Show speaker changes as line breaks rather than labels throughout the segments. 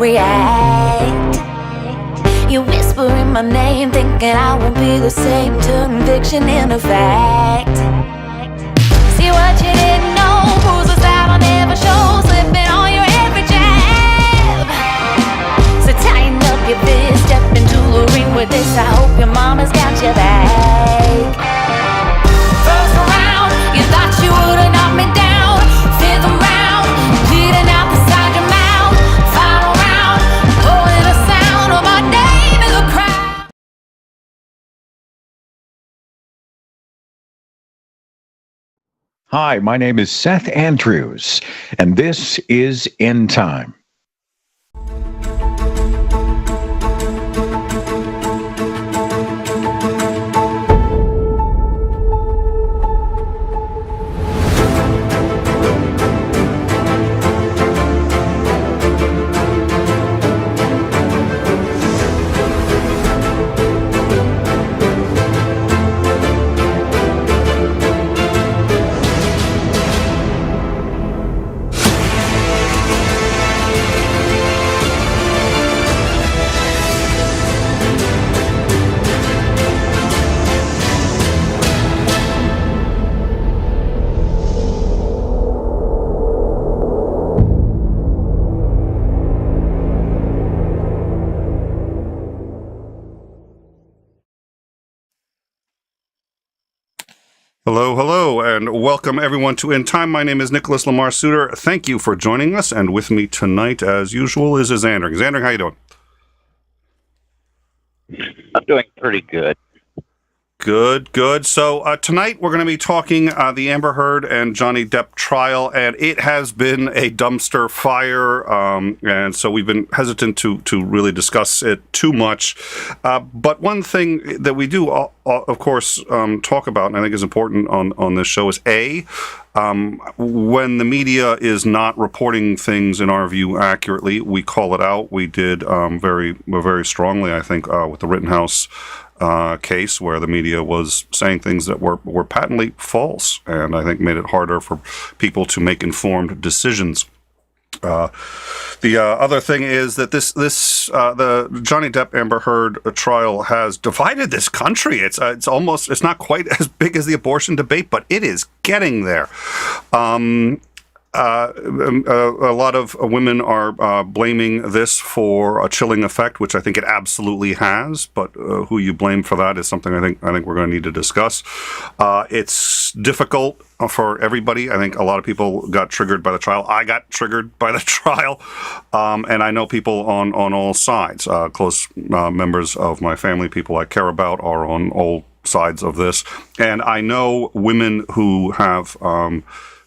react. You whisper in my name, thinking I won't be the same. Turn fiction into fact. See what you didn't know, bruises that I'll never show, slipping on your every jab. So tighten up your fist, step into the ring with this. I hope your mama's got your back. First round, you thought you would've knocked me down. Fifth round, bleeding out the side of your mouth. Final round, pulling the sound of my name in the crowd.
Hi, my name is Seth Andrews, and this is In Time.
Hello, and welcome everyone to In Time. My name is Nicholas Lamar Suter. Thank you for joining us, and with me tonight, as usual, is Xander. Xander, how you doing?
I'm doing pretty good.
Good. So tonight we're going to be talking the Amber Heard and Johnny Depp trial, and it has been a dumpster fire, and so we've been hesitant to really discuss it too much. But one thing that we do, of course, talk about, and I think is important on this show, is when the media is not reporting things, in our view, accurately, we call it out. We did very strongly, I think, with the Rittenhouse case, where the media was saying things that were patently false, and I think made it harder for people to make informed decisions. The other thing is that the Johnny Depp Amber Heard trial has divided this country. It's not quite as big as the abortion debate, but it is getting there. A lot of women are blaming this for a chilling effect, which I think it absolutely has. But who you blame for that is something I think we're going to need to discuss. It's difficult for everybody. I think a lot of people got triggered by the trial. I got triggered by the trial, and I know people on all sides. Close members of my family, people I care about, are on all sides of this, and I know women who have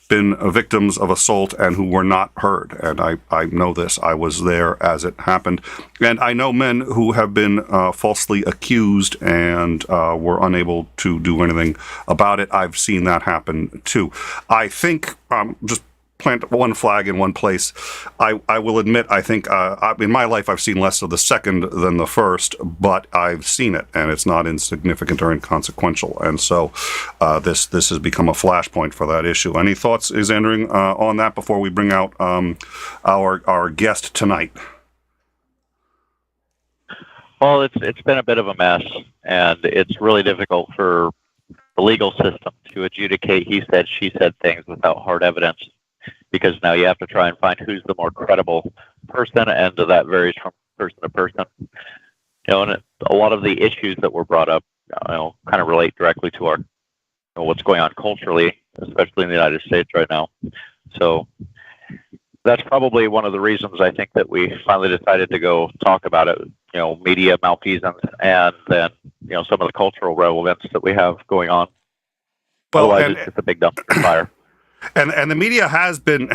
been victims of assault and who were not heard. And I know this. I was there as it happened. And I know men who have been falsely accused and were unable to do anything about it. I've seen that happen too. I think, just plant one flag in one place, I will admit, I think in my life I've seen less of the second than the first, but I've seen it, and it's not insignificant or inconsequential. And so this has become a flashpoint for that issue. Any thoughts, Xander, on that before we bring out our guest tonight?
Well, it's been a bit of a mess, and it's really difficult for the legal system to adjudicate he said, she said things without hard evidence, because now you have to try and find who's the more credible person, and that varies from person to person. And a lot of the issues that were brought up, kind of relate directly to our what's going on culturally, especially in the United States right now. So that's probably one of the reasons I think that we finally decided to go talk about it. Media malfeasance, and then some of the cultural relevance that we have going on.
Well,
otherwise, it's just a big dumpster fire.
And the media has been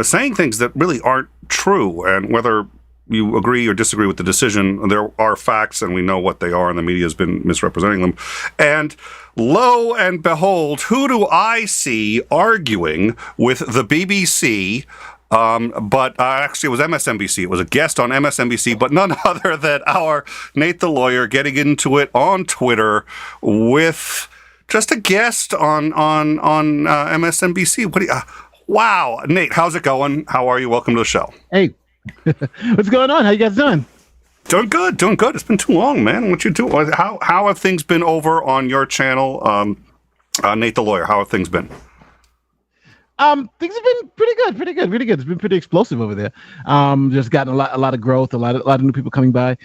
saying things that really aren't true. And whether you agree or disagree with the decision, there are facts, and we know what they are, and the media has been misrepresenting them. And lo and behold, who do I see arguing with the BBC? But actually, it was MSNBC. It was a guest on MSNBC, but none other than our Nate the lawyer getting into it on Twitter with just a guest on MSNBC. Wow, Nate, how's it going? How are you? Welcome to the show.
Hey, What's going on? How you guys doing?
Doing good, doing good. It's been too long, man. What you do? How have things been over on your channel, Nate the Lawyer? How have things been?
Things have been pretty good. It's been pretty explosive over there. Just gotten a lot of growth, a lot of new people coming by.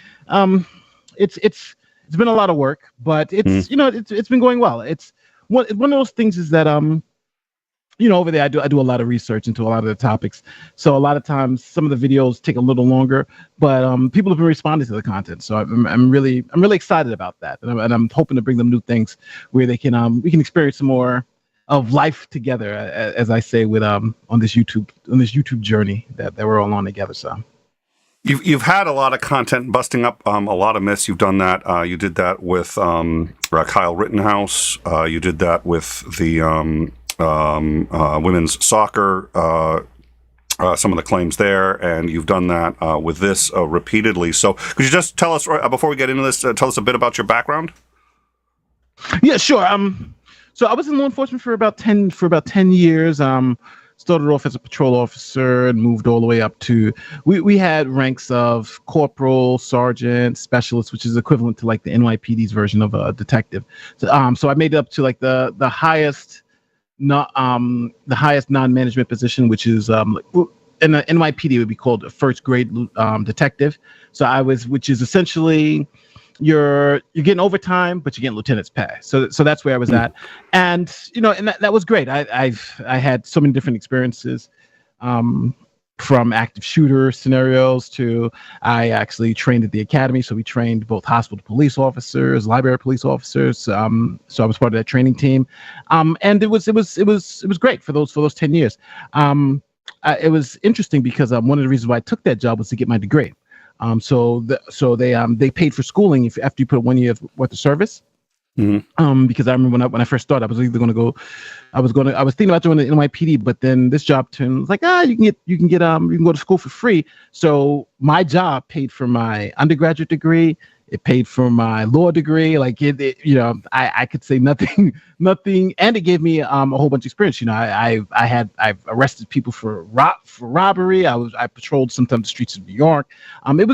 It's been a lot of work, but it's been going well. It's one of those things is that over there I do a lot of research into a lot of the topics. So a lot of times some of the videos take a little longer, but people have been responding to the content. So I'm really excited about that, and I'm hoping to bring them new things where they can we can experience some more of life together, as I say, with on this YouTube journey that we're all on together. So
You've had a lot of content busting up a lot of myths. You've done that. You did that with Kyle Rittenhouse. You did that with the women's soccer, some of the claims there, and you've done that with this repeatedly. So could you just tell us, before we get into this, tell us a bit about your background?
Yeah, sure. So I was in law enforcement for about 10 years. Started off as a patrol officer and moved all the way up to, we had ranks of corporal, sergeant, specialist, which is equivalent to like the NYPD's version of a detective. So I made it up to like the highest non-management position, which is in the NYPD would be called a first grade detective. So which is essentially you're getting overtime, but you're getting lieutenant's pay. So that's where I was at, and that was great. I had so many different experiences, from active shooter scenarios to I actually trained at the academy. So we trained both hospital police officers, library police officers. So I was part of that training team, and it was great for those 10 years. It was interesting because one of the reasons why I took that job was to get my degree. So they paid for schooling after you put 1 year worth of service. Mm-hmm. Because I remember when I first started, I was either going to go, I was thinking about joining the NYPD, but then this job was like, you can go to school for free. So my job paid for my undergraduate degree. It paid for my law degree. Like I could say nothing, and it gave me a whole bunch of experience. I've arrested people for robbery. I patrolled sometimes the streets of New York. It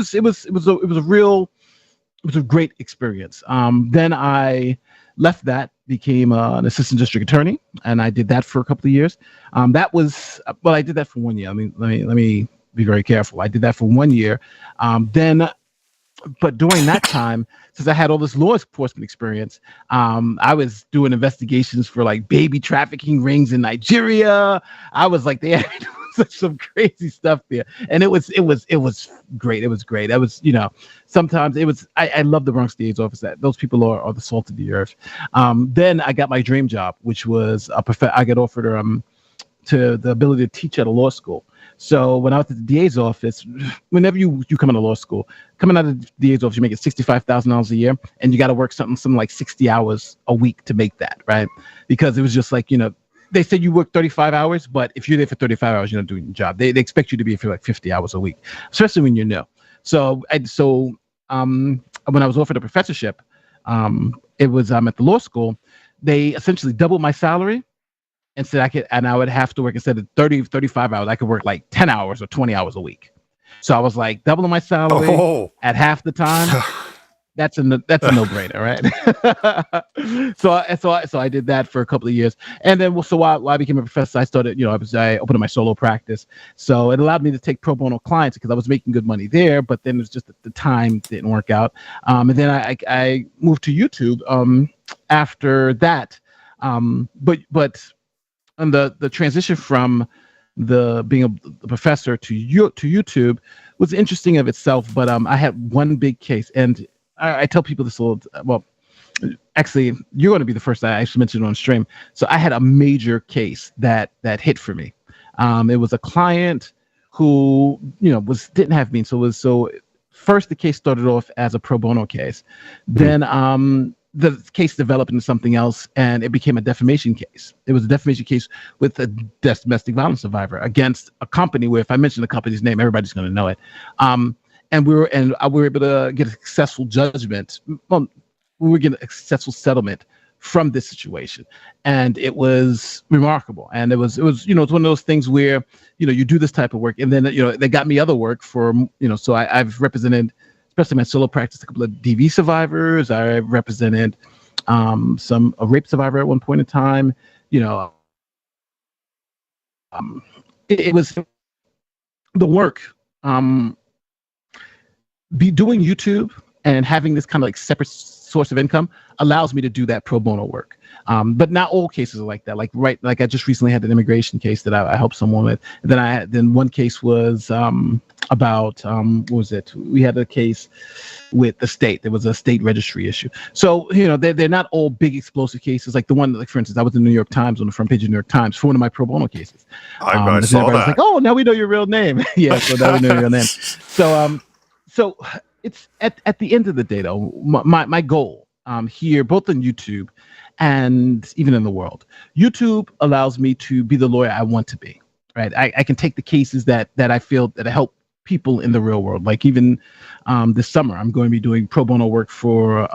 was a great experience. Then I left that, became an assistant district attorney, and I did that for a couple of years. I did that for 1 year. I mean, let me be very careful. I did that for 1 year. But during that time, since I had all this law enforcement experience, I was doing investigations for like baby trafficking rings in Nigeria. I was like, they had such some crazy stuff there, and it was great. It was great. I was, sometimes it was. I love the Bronx DA's office. Those people are the salt of the earth. Then I got my dream job, which was I got offered to the ability to teach at a law school. So when I was at the DA's office, whenever you come out of law school, coming out of the DA's office, you make it $65,000 a year, and you got to work something like 60 hours a week to make that, right? Because it was just like, they said you work 35 hours, but if you're there for 35 hours, you're not doing your job. They expect you to be here for like 50 hours a week, especially when you're new. So when I was offered a professorship, it was at the law school. They essentially doubled my salary and said I would have to work, instead of 35 hours, I could work like 10 hours or 20 hours a week. So I was like, doubling my salary at half the time. That's a no-brainer, right? So I did that for a couple of years, and then while I became a professor, I started, I opened up my solo practice. So it allowed me to take pro bono clients because I was making good money there, but then it was just the time didn't work out. And then I moved to YouTube after that. But and the transition from being a professor to YouTube was interesting of itself. But I had one big case, and I tell people this a little. Well, actually, you're going to be the first I actually mentioned on stream. So I had a major case that hit for me. It was a client who didn't have means. So first the case started off as a pro bono case, then the case developed into something else, and it became a defamation case. It was a defamation case with a domestic violence survivor against a company where, if I mention the company's name, everybody's going to know it. And we were able to get a successful judgment. Well, we were getting a successful settlement from this situation, and it was remarkable. And it was it's one of those things where you do this type of work, and then they got me other work for so I've represented, especially my solo practice, a couple of DV survivors. I represented a rape survivor at one point in time. It was the work. Be doing YouTube and having this kind of like separate source of income allows me to do that pro bono work. But not all cases are like that. Like I just recently had an immigration case that I helped someone with. And then one case was about what was it? We had a case with the state. There was a state registry issue. So they're not all big explosive cases. Like the one, like for instance, I was in the New York Times, on the front page of the New York Times for one of my pro bono cases.
I saw that.
Was like, oh, now we know your real name. Yeah, so now we know your real name. So it's at the end of the day, though, my goal here, both on YouTube and even in the world, YouTube allows me to be the lawyer I want to be. Right, I can take the cases that I feel that help people in the real world. Like even this summer, I'm going to be doing pro bono work for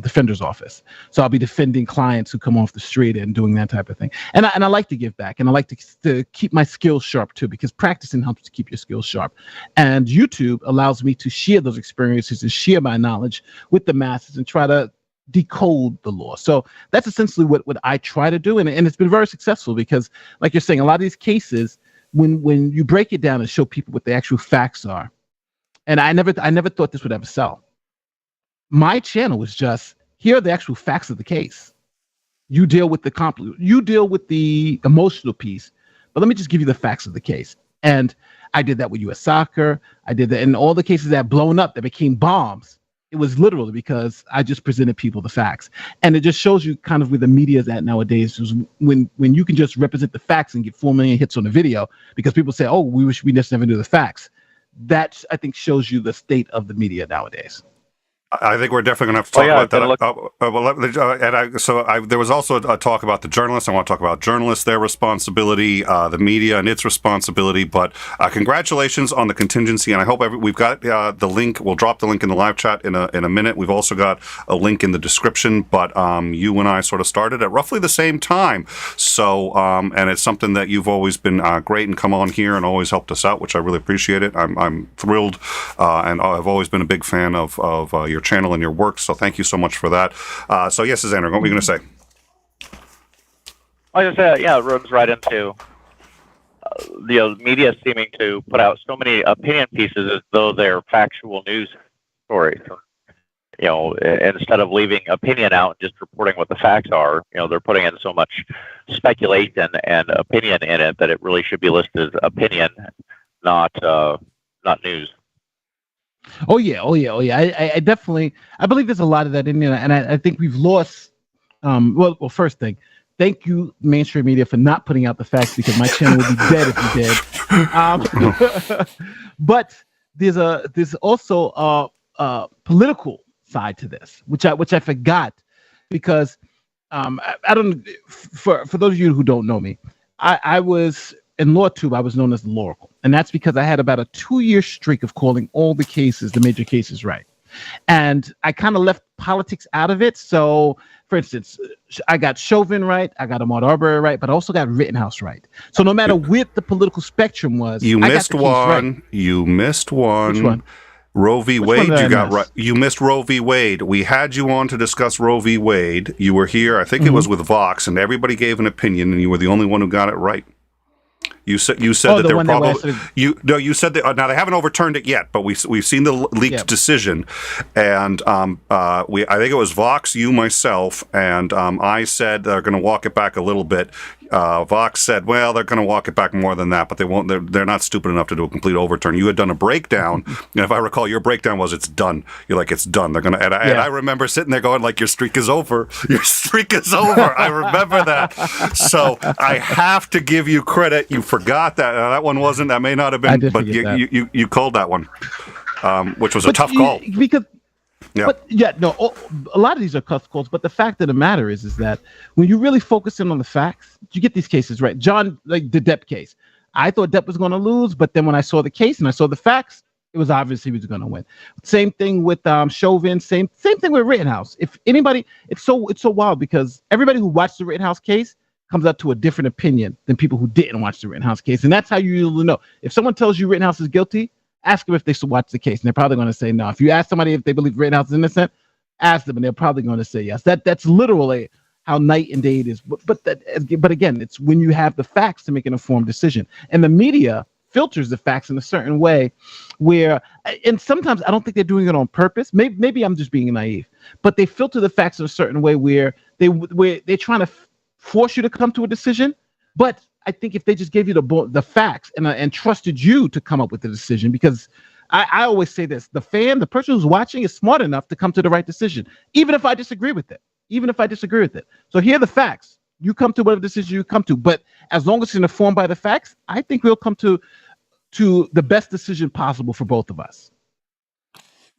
defender's office. So I'll be defending clients who come off the street and doing that type of thing. And I like to give back, and I like to keep my skills sharp too, because practicing helps to keep your skills sharp. And YouTube allows me to share those experiences and share my knowledge with the masses and try to decode the law. So that's essentially what I try to do. And it's been very successful because, like you're saying, a lot of these cases, when you break it down and show people what the actual facts are, and I never thought this would ever sell. My channel was just, here are the actual facts of the case. You deal with the emotional piece, but let me just give you the facts of the case. And I did that with U.S. Soccer. I did that in all the cases that had blown up, that became bombs. It was literally because I just presented people the facts. And it just shows you kind of where the media is at nowadays, is when you can just represent the facts and get 4 million hits on the video because people say, oh, we wish we just never knew the facts. That, I think, shows you the state of the media nowadays.
I think we're definitely going to have to talk about that. There was also a talk about the journalists. I want to talk about journalists, their responsibility, the media and its responsibility. But congratulations on the contingency, and I hope we've got the link. We'll drop the link in the live chat in a minute. We've also got a link in the description. But you and I sort of started at roughly the same time, so and it's something that you've always been great and come on here and always helped us out, which I really appreciate it. I'm thrilled, and I've always been a big fan of your channel and your work, so thank you so much for that. So yes, Xander, what were you going to say?
I was going to say, it runs right into the media seeming to put out so many opinion pieces as though they're factual news stories. Instead of leaving opinion out and just reporting what the facts are, they're putting in so much speculation and opinion in it that it really should be listed as opinion, not news.
Oh yeah. I definitely, I believe there's a lot of that in there, and I think we've lost. Well, first thing, thank you, mainstream media, for not putting out the facts, because my channel would be dead if you did. But there's also a political side to this, which I forgot, because I don't. For those of you who don't know me, I was in LawTube. I was known as the Loracle. And that's because I had about a 2-year streak of calling all the major cases right. And I kind of left politics out of it. So, for instance, I got Chauvin right, I got Ahmaud Arbery right, but I also got Rittenhouse right. So no matter what the political spectrum was,
you missed one.
Right.
You missed one.
Which one?
Roe v. Wade, you got right. You missed Roe v. Wade. We had you on to discuss Roe v. Wade. You were here, I think it was with Vox, and everybody gave an opinion, and you were the only one who got it right. You said that they're probably you said that now they haven't overturned it yet, but we've seen the leaked decision, and I think it was Vox, you, myself, and I said they're going to walk it back a little bit. Vox said, well, they're going to walk it back more than that, but they won't. They're not stupid enough to do a complete overturn. You had done a breakdown, and if I recall, your breakdown was it's done. You're like, it's done. They're going to, and I remember sitting there going like, your streak is over. Your streak is over. I remember that. So I have to give you credit. You forgot that. That one wasn't. That may not have been, but you called that one, which was a tough call.
Because. Yeah. But a lot of these are tough calls. But the fact of the matter is that when you really focus in on the facts, you get these cases right. John, like the Depp case, I thought Depp was going to lose, but then when I saw the case and I saw the facts, It was obvious he was going to win. Same thing with Chauvin. Same thing with Rittenhouse. If anybody, it's so wild because everybody who watched the Rittenhouse case comes up to a different opinion than people who didn't watch the Rittenhouse case, and that's how you usually know. If someone tells you Rittenhouse is guilty, ask them if they should watch the case, and they're probably going to say no. If you ask somebody if they believe Rittenhouse is innocent, ask them, and they're probably going to say yes. That's literally how night and day it is. But again, it's when you have the facts to make an informed decision, and the media filters the facts in a certain way where, and sometimes I don't think they're doing it on purpose. Maybe I'm just being naive, but they filter the facts in a certain way where they're trying to force you to come to a decision. But I think if they just gave you the facts and trusted you to come up with the decision, because I always say this, the person who's watching is smart enough to come to the right decision, even if I disagree with it. So here are the facts. You come to whatever decision you come to, but as long as it's informed by the facts, I think we'll come to the best decision possible for both of us.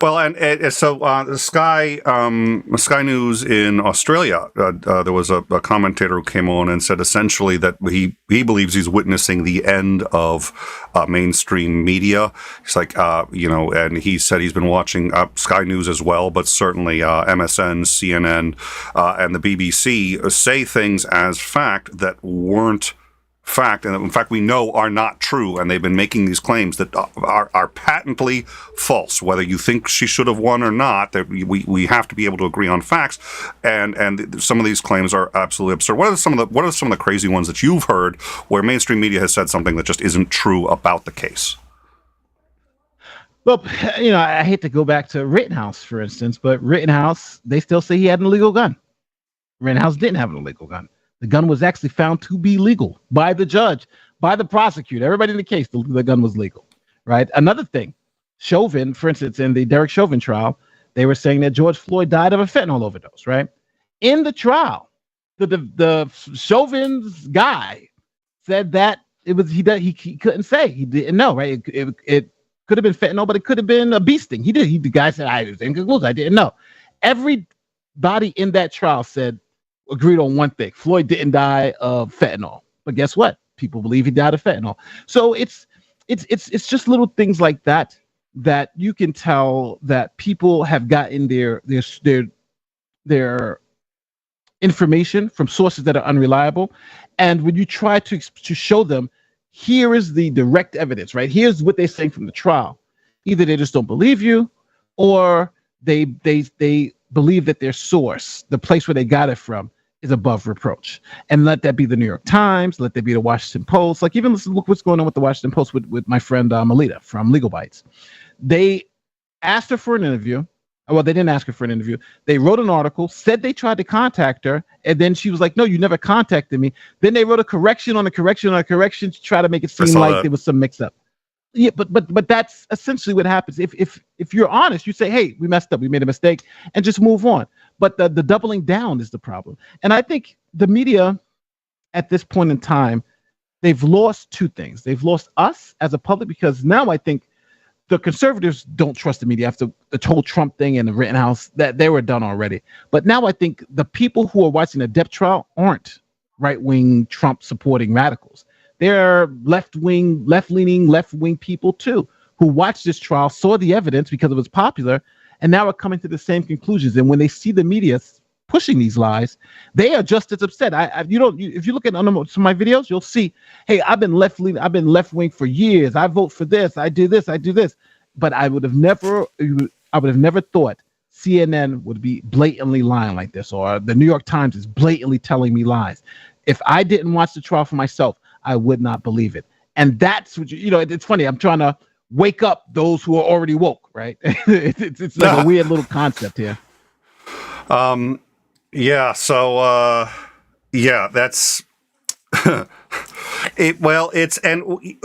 Well, and so Sky News in Australia, there was a commentator who came on and said essentially that he believes he's witnessing the end of mainstream media. He's like, and he said he's been watching Sky News as well, but certainly MSN, CNN, and the BBC say things as fact that weren't fact, and in fact we know are not true, and they've been making these claims that are patently false. Whether you think she should have won or not, that we have to be able to agree on facts, and some of these claims are absolutely absurd. What are some of the crazy ones that you've heard where mainstream media has said something that just isn't true about the case?
Well, I hate to go back to Rittenhouse, for instance, but Rittenhouse, they still say he had an illegal gun. Rittenhouse didn't have an illegal gun. The gun was actually found to be legal by the judge, by the prosecutor, everybody in the case. The gun was legal, right? Another thing, Chauvin, for instance, in the Derek Chauvin trial, they were saying that George Floyd died of a fentanyl overdose, right? In the trial, the Chauvin's guy said that it was he couldn't say, he didn't know, right? It could have been fentanyl, but it could have been a bee sting. The guy said, I was inconclusive, I didn't know. Everybody in that trial agreed on one thing: Floyd didn't die of fentanyl. But guess what? People believe he died of fentanyl. So it's just little things like that you can tell that people have gotten their information from sources that are unreliable. And when you try to show them, here is the direct evidence, right? Here's what they're saying from the trial. Either they just don't believe you, or they believe that their source, the place where they got it from, is above reproach. And let that be the New York Times, let that be the Washington Post. Like, even look what's going on with the Washington Post with my friend Melita from Legal Bites. They asked her for an interview. Well, they didn't ask her for an interview. They wrote an article, said they tried to contact her, and then she was like, no, you never contacted me. Then they wrote a correction on a correction on a correction to try to make it seem like there was some mix-up. Yeah, but that's essentially what happens. If you're honest, you say, hey, we messed up, we made a mistake, and just move on. But the doubling down is the problem. And I think the media at this point in time, they've lost two things. They've lost us as a public, because now I think the conservatives don't trust the media after the whole Trump thing and the Rittenhouse, that they were done already. But now I think the people who are watching the Depp trial aren't right-wing Trump supporting radicals. They're left-leaning people too, who watched this trial, saw the evidence because it was popular, and now are coming to the same conclusions. And when they see the media pushing these lies, they are just as upset. If you look at some of my videos, you'll see, hey, I've been left-wing for years. I vote for this. I do this. But I would have never thought CNN would be blatantly lying like this, or the New York Times is blatantly telling me lies. If I didn't watch the trial for myself, I would not believe it. And that's what it's funny. I'm trying to wake up those who are already woke, right? it's like a weird little concept here.
Yeah. So, that's it. Well, and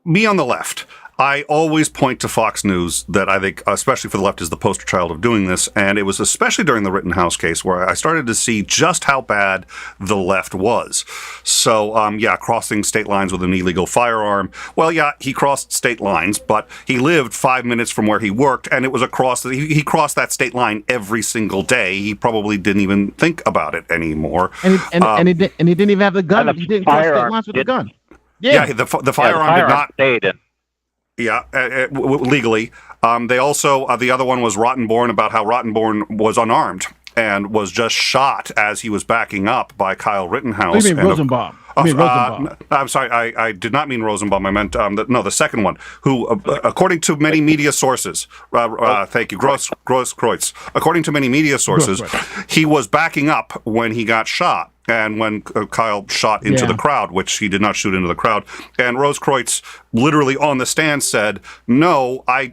me on the left, I always point to Fox News, that I think, especially for the left, is the poster child of doing this. And it was especially during the Rittenhouse case where I started to see just how bad the left was. So, crossing state lines with an illegal firearm. Well, yeah, he crossed state lines, but he lived 5 minutes from where he worked, and it was he crossed that state line every single day. He probably didn't even think about it anymore.
And he didn't even have the gun. He didn't cross state lines with the gun.
Yeah, the firearm did not.
Stayed in.
Yeah, legally. They also, the other one was Rottenborn, about how Rottenborn was unarmed and was just shot as he was backing up by Kyle Rittenhouse.
You mean Rosenbaum? Rosenbaum.
I'm sorry, I did not mean Rosenbaum. I meant the second one, who, according to many media sources, thank you, Grosskreutz. According to many media sources, he was backing up when he got shot. And when Kyle shot into the crowd, which he did not shoot into the crowd, and Grosskreutz literally on the stand said, "No, I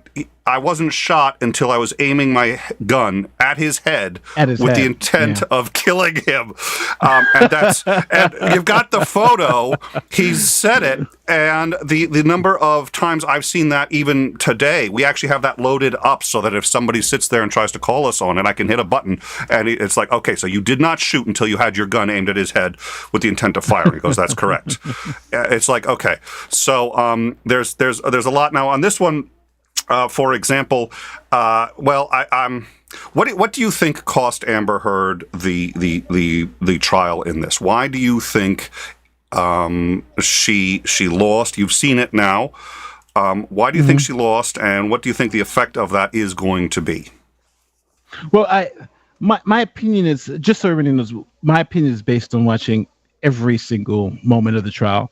wasn't shot until I was aiming my gun at his head with the intent of killing him." And you've got the photo. He's said it, and the number of times I've seen that even today, we actually have that loaded up so that if somebody sits there and tries to call us on it, I can hit a button, and it's like, okay, so you did not shoot until you had your gun aimed at his head with the intent of firing. He goes, "That's correct." It's like, okay, so there's a lot now on this one. For example, what do you think cost Amber Heard the trial in this? Why do you think she lost? You've seen it now. Why do you think she lost, and what do you think the effect of that is going to be?
Well, my opinion is, just so everybody knows, my opinion is based on watching every single moment of the trial.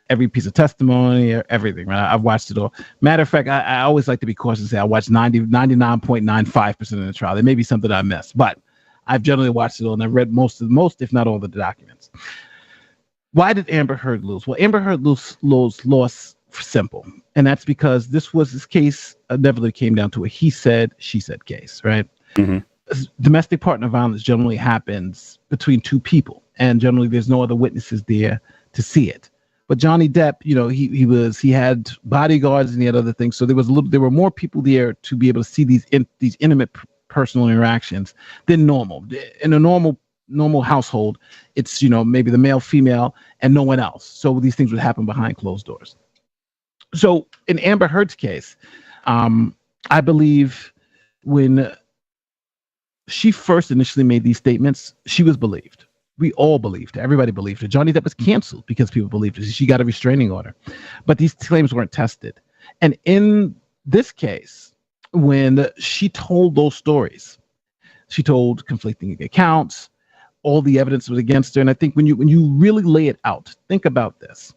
Every piece of testimony, everything, right? I've watched it all. Matter of fact, I always like to be cautious and say I watched 99.95% of the trial. There may be something I missed, but I've generally watched it all, and I've read most, if not all, of the documents. Why did Amber Heard lose? Well, Amber Heard lost simple, and that's because this case inevitably came down to a he said, she said case, right? Mm-hmm. Domestic partner violence generally happens between two people, and generally there's no other witnesses there to see it. But Johnny Depp, he had bodyguards and he had other things, so there were more people there to be able to see these intimate personal interactions than normal. In a normal household, it's maybe the male, female, and no one else. So these things would happen behind closed doors. So in Amber Heard's case, I believe when she first initially made these statements, she was believed. We all believed her. Everybody believed her. Johnny Depp was canceled because people believed her. She got a restraining order. But these claims weren't tested. And in this case, when she told those stories, she told conflicting accounts, all the evidence was against her. And I think when you really lay it out, think about this.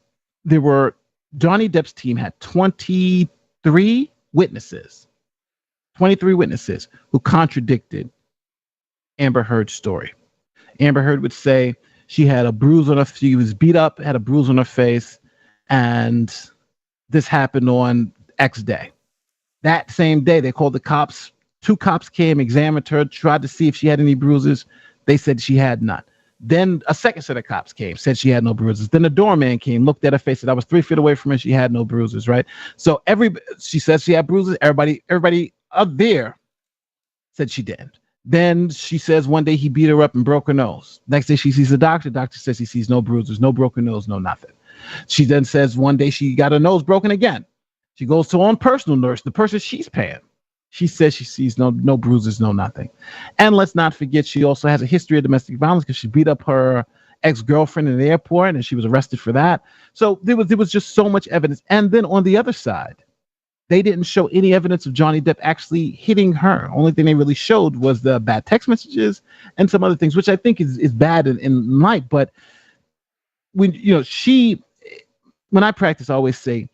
Johnny Depp's team had 23 witnesses who contradicted Amber Heard's story. Amber Heard would say she had a bruise on her, she was beat up, had a bruise on her face, and this happened on X day. That same day, they called the cops. 2 cops came, examined her, tried to see if she had any bruises. They said she had none. Then a second set of cops came, said she had no bruises. Then the doorman came, looked at her face, said I was 3 feet away from her, she had no bruises, right? So she said she had bruises. Everybody up there said she didn't. Then she says one day he beat her up and broke her nose. Next day she sees the doctor. Doctor says he sees no bruises, no broken nose, no nothing. She then says one day she got her nose broken again. She goes to her own personal nurse, the person she's paying. She says she sees no bruises, no nothing. And let's not forget, she also has a history of domestic violence because she beat up her ex-girlfriend in the airport and she was arrested for that. So there was just so much evidence. And then on the other side, they didn't show any evidence of Johnny Depp actually hitting her. Only thing they really showed was the bad text messages and some other things, which I think is bad in light. But when I practice, I always say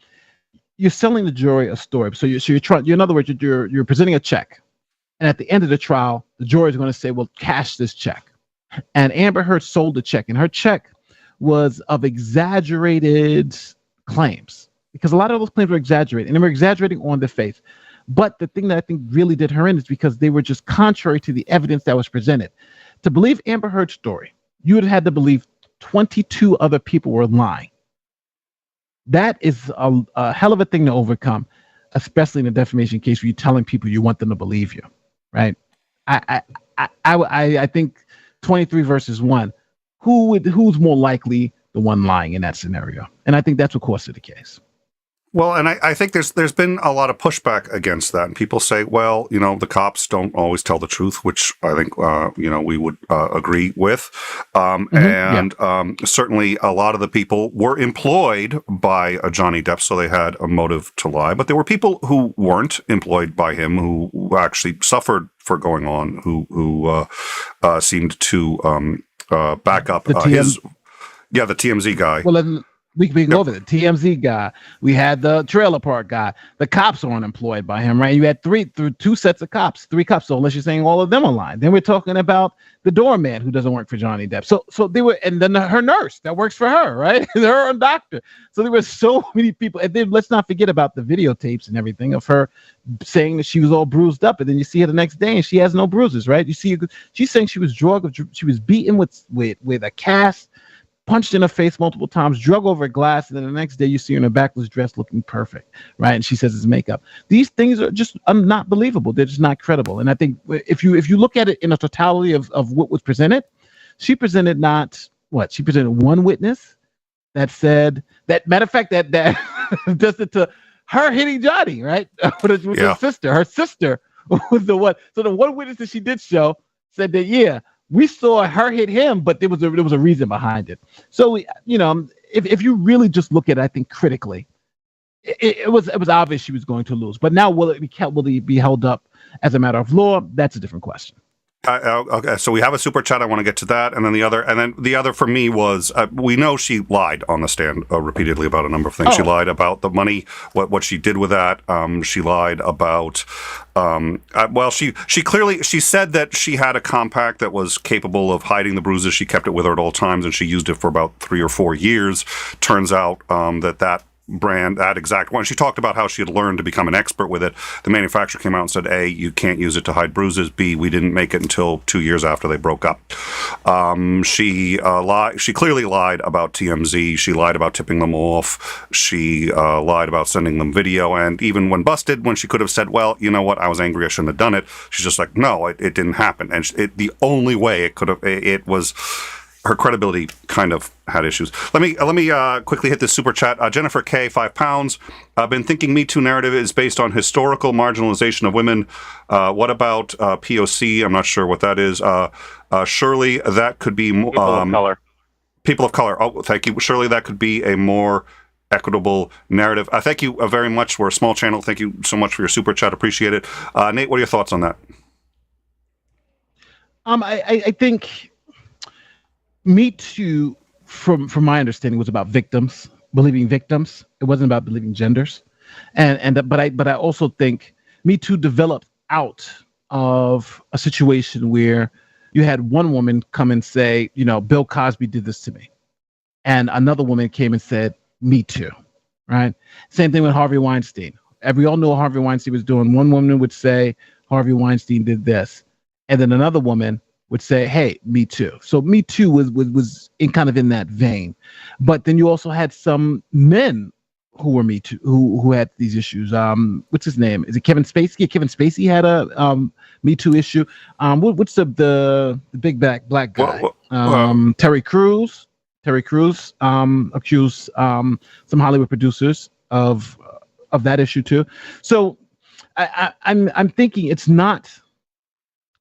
you're selling the jury a story. So you're trying. In other words, you're presenting a check, and at the end of the trial, the jury is going to say, "Well, cash this check." And Amber Heard sold the check, and her check was of exaggerated claims. Because a lot of those claims were exaggerated, and they were exaggerating on the faith. But the thing that I think really did her in is because they were just contrary to the evidence that was presented. To believe Amber Heard's story, you would have had to believe 22 other people were lying. That is a hell of a thing to overcome, especially in a defamation case where you're telling people you want them to believe you, right? I think 23 versus 1. Who's more likely the one lying in that scenario? And I think that's what cost her the case.
Well, and I think there's been a lot of pushback against that, and people say, well, the cops don't always tell the truth, which I think we would agree with, and certainly a lot of the people were employed by Johnny Depp, so they had a motive to lie. But there were people who weren't employed by him who actually suffered for going on, who seemed to back up the TMZ guy.
Well, then we can go over the TMZ guy. We had the trailer park guy. The cops weren't employed by him, right? You had two sets of cops, three cops. So unless you're saying all of them are lying, then we're talking about the doorman who doesn't work for Johnny Depp. So they were, and then her nurse that works for her, right? Her doctor. So there were so many people. And then let's not forget about the videotapes and everything of her saying that she was all bruised up, and then you see her the next day and she has no bruises, right? You see, she's saying she was she was beaten with a cast, punched in her face multiple times, drug over a glass, and then the next day you see her in a backless dress looking perfect, right? And she says it's makeup. These things are just not believable. They're just not credible. And I think if you look at it in a totality of what was presented, she presented she presented one witness that said that, matter of fact, that just to her hitting Johnny, right? with her sister was the one. So the one witness that she did show said that, we saw her hit him, but there was a reason behind it. So if you really just look at it, I think critically, it was obvious she was going to lose. But now will it be held up as a matter of law? That's a different question.
Okay, so we have a super chat. I want to get to that, and then the other for me was we know she lied on the stand repeatedly about a number of things. She lied about the money, what she did with that. She lied about. She said that she had a compact that was capable of hiding the bruises. She kept it with her at all times, and she used it for about 3 or 4 years. Turns out that brand, that exact one. She talked about how she had learned to become an expert with it. The manufacturer came out and said, A, you can't use it to hide bruises. B, we didn't make it until 2 years after they broke up. She clearly lied about TMZ. She lied about tipping them off. She lied about sending them video. And even when busted, when she could have said, well, you know what, I was angry, I shouldn't have done it, she's just like, no, it didn't happen. And the only way it was her credibility kind of had issues. Let me quickly hit this super chat. Jennifer K, £5. I've been thinking Me Too narrative is based on historical marginalization of women. What about POC? I'm not sure what that is. Surely that could be
people of color.
People of color. Oh, thank you. Surely that could be a more equitable narrative. Thank you very much. We're a small channel. Thank you so much for your super chat. Appreciate it. Nate, what are your thoughts on that?
I think Me Too, from my understanding, was about victims, believing victims. It wasn't about believing genders, but I also think Me Too developed out of a situation where you had one woman come and say, Bill Cosby did this to me, and another woman came and said, Me too, right? Same thing with Harvey Weinstein. We all know what Harvey Weinstein was doing. One woman would say Harvey Weinstein did this, and then another woman would say, hey, Me Too. So Me Too was in kind of in that vein. But then you also had some men who were Me Too, who had these issues. What's his name? Is it Kevin Spacey? Kevin Spacey had a Me Too issue. What's the big black guy? Terry Crews. Terry Crews accused some Hollywood producers of that issue too. So I'm thinking it's not.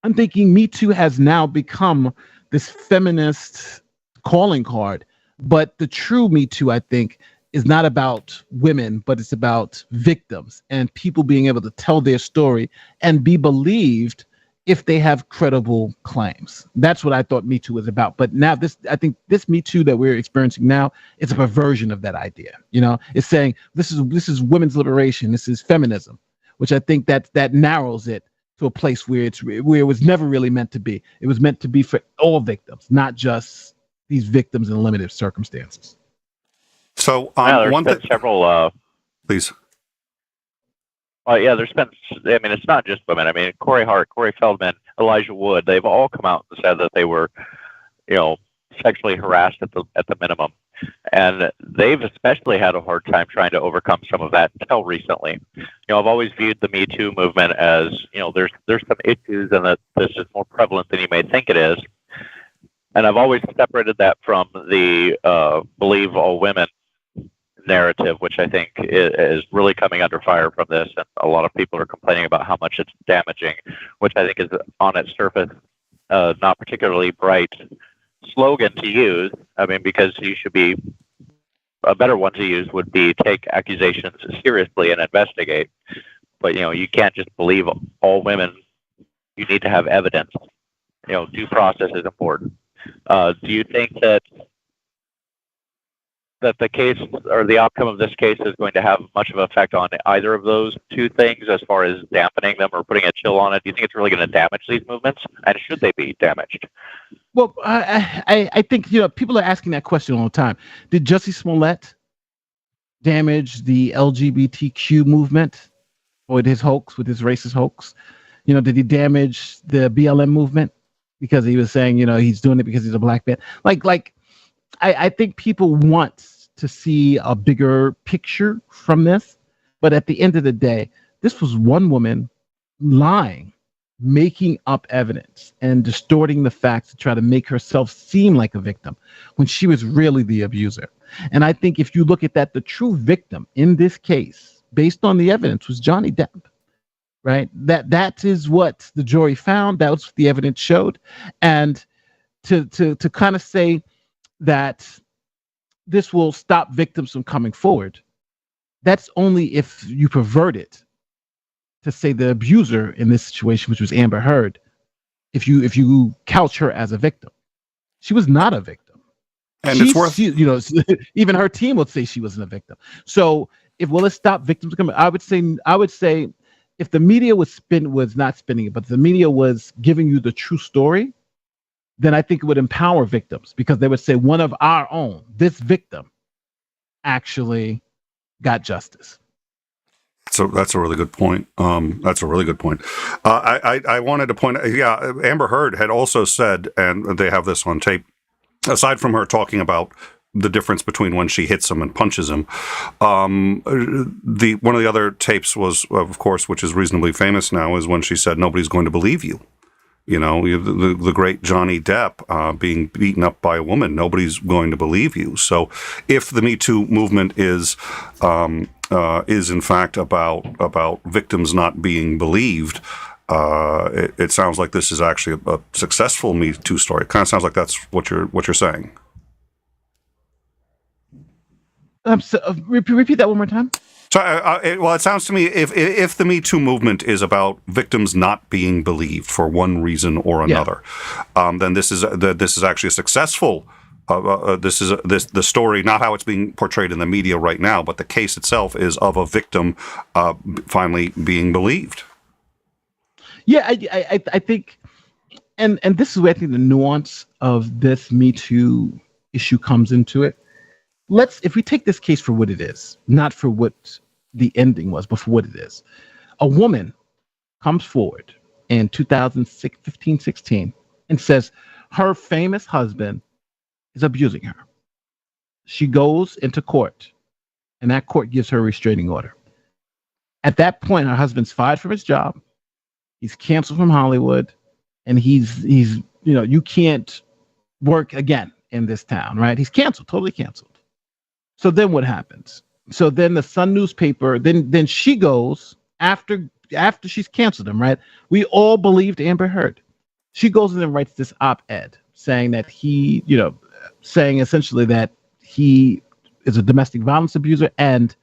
I'm thinking Me Too has now become this feminist calling card, but the true Me Too, I think, is not about women, but it's about victims and people being able to tell their story and be believed if they have credible claims. That's what I thought Me Too was about. But now I think this Me Too that we're experiencing now is a perversion of that idea. It's saying this is women's liberation. This is feminism, which I think that narrows it to a place where it was never really meant to be. It was meant to be for all victims, not just these victims in limited circumstances.
So
there's been several.
Please.
There's been. It's not just women. Corey Hart, Corey Feldman, Elijah Wood. They've all come out and said that they were, sexually harassed at the minimum, and they've especially had a hard time trying to overcome some of that until recently. I've always viewed the Me Too movement as there's some issues and that this is more prevalent than you may think it is, and I've always separated that from the believe all women narrative, which I think is really coming under fire from this, and a lot of people are complaining about how much it's damaging, which I think is on its surface not particularly bright slogan to use. I mean, because you should be a better one to use would be take accusations seriously and investigate. But you can't just believe all women. You need to have evidence. Due process is important. Do you think that the case or the outcome of this case is going to have much of an effect on either of those two things as far as dampening them or putting a chill on it? Do you think it's really going to damage these movements? And should they be damaged?
Well, I think people are asking that question all the time. Did Jussie Smollett damage the LGBTQ movement with his hoax, with his racist hoax? Did he damage the BLM movement because he was saying he's doing it because he's a black man? I think people want to see a bigger picture from this, but at the end of the day, this was one woman lying, making up evidence and distorting the facts to try to make herself seem like a victim when she was really the abuser. And I think if you look at that, the true victim in this case, based on the evidence, was Johnny Depp, right? That is what the jury found. That was what the evidence showed. And to kind of say that this will stop victims from coming forward, that's only if you pervert it to say the abuser in this situation, which was Amber Heard, if you couch her as a victim. She was not a victim.
And it's worth,
even her team would say she wasn't a victim. So will it stop victims coming? I would say if the media was not spinning it, but the media was giving you the true story, then I think it would empower victims, because they would say one of our own, this victim, actually got justice.
So that's a really good point. That's a really good point. I wanted to point out, Amber Heard had also said, and they have this on tape, aside from her talking about the difference between when she hits him and punches him, one of the other tapes was, of course, which is reasonably famous now, is when she said, "Nobody's going to believe you." The great Johnny Depp being beaten up by a woman. Nobody's going to believe you. So if the Me Too movement is in fact about victims not being believed, it sounds like this is actually a successful Me Too story. It kind of sounds like that's what you're saying.
Repeat that one more time.
So, it sounds to me if the Me Too movement is about victims not being believed for one reason or another, then this is actually a successful. The story, not how it's being portrayed in the media right now, but the case itself is of a victim finally being believed.
Yeah, I think, and this is where I think the nuance of this Me Too issue comes into it. If we take this case for what it is, not for what the ending was, but for what it is. A woman comes forward in 2015-16 and says her famous husband is abusing her. She goes into court, and that court gives her a restraining order. At that point, her husband's fired from his job. He's canceled from Hollywood, and he's you can't work again in this town, right? He's canceled, totally canceled. So then what happens? So then the Sun newspaper, then she goes after she's canceled him, right? We all believed Amber Heard. She goes and then writes this op-ed saying that saying essentially that he is a domestic violence abuser and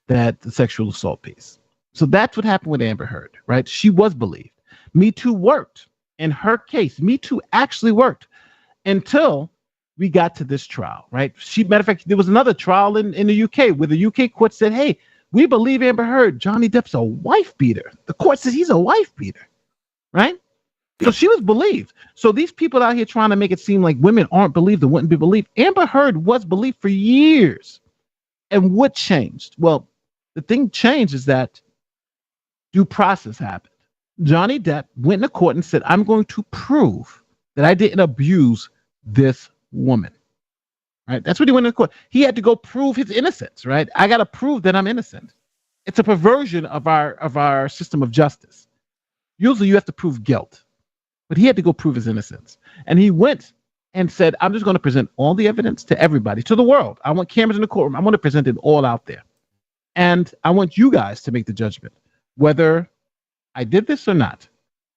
that the sexual assault piece. So that's what happened with Amber Heard, right? She was believed. Me Too worked. In her case, Me Too actually worked until we got to this trial, right? Matter of fact, there was another trial in the UK where the UK court said, hey, we believe Amber Heard. Johnny Depp's a wife beater. The court says he's a wife beater, right? So she was believed. So these people out here trying to make it seem like women aren't believed or wouldn't be believed. Amber Heard was believed for years. And what changed? Well, the thing changed is that due process happened. Johnny Depp went into court and said, I'm going to prove that I didn't abuse this woman, right? That's what he went into court. He had to go prove his innocence, right? I got to prove that I'm innocent. It's a perversion of our system of justice. Usually you have to prove guilt, but he had to go prove his innocence. And he went and said, I'm just going to present all the evidence to everybody, to the world. I want cameras in the courtroom. I want to present it all out there. And I want you guys to make the judgment whether I did this or not.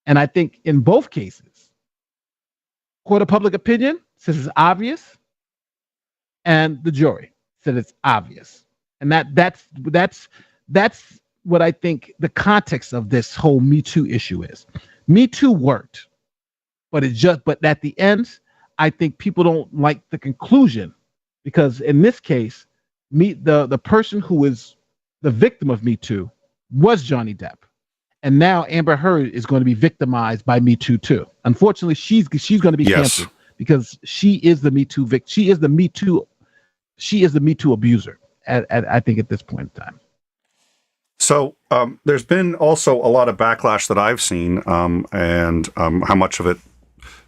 And I think in both cases, court of public opinion says it's obvious, and the jury said it's obvious. And that's what I think the context of this whole Me Too issue is. Me Too worked, but at the end, I think people don't like the conclusion, because in this case, the person who is the victim of Me Too was Johnny Depp. And now Amber Heard is going to be victimized by Me Too too. Unfortunately, she's going to be canceled because she is the Me Too victim. She is the Me Too abuser. I think at this point in time.
So there's been also a lot of backlash that I've seen, and how much of it.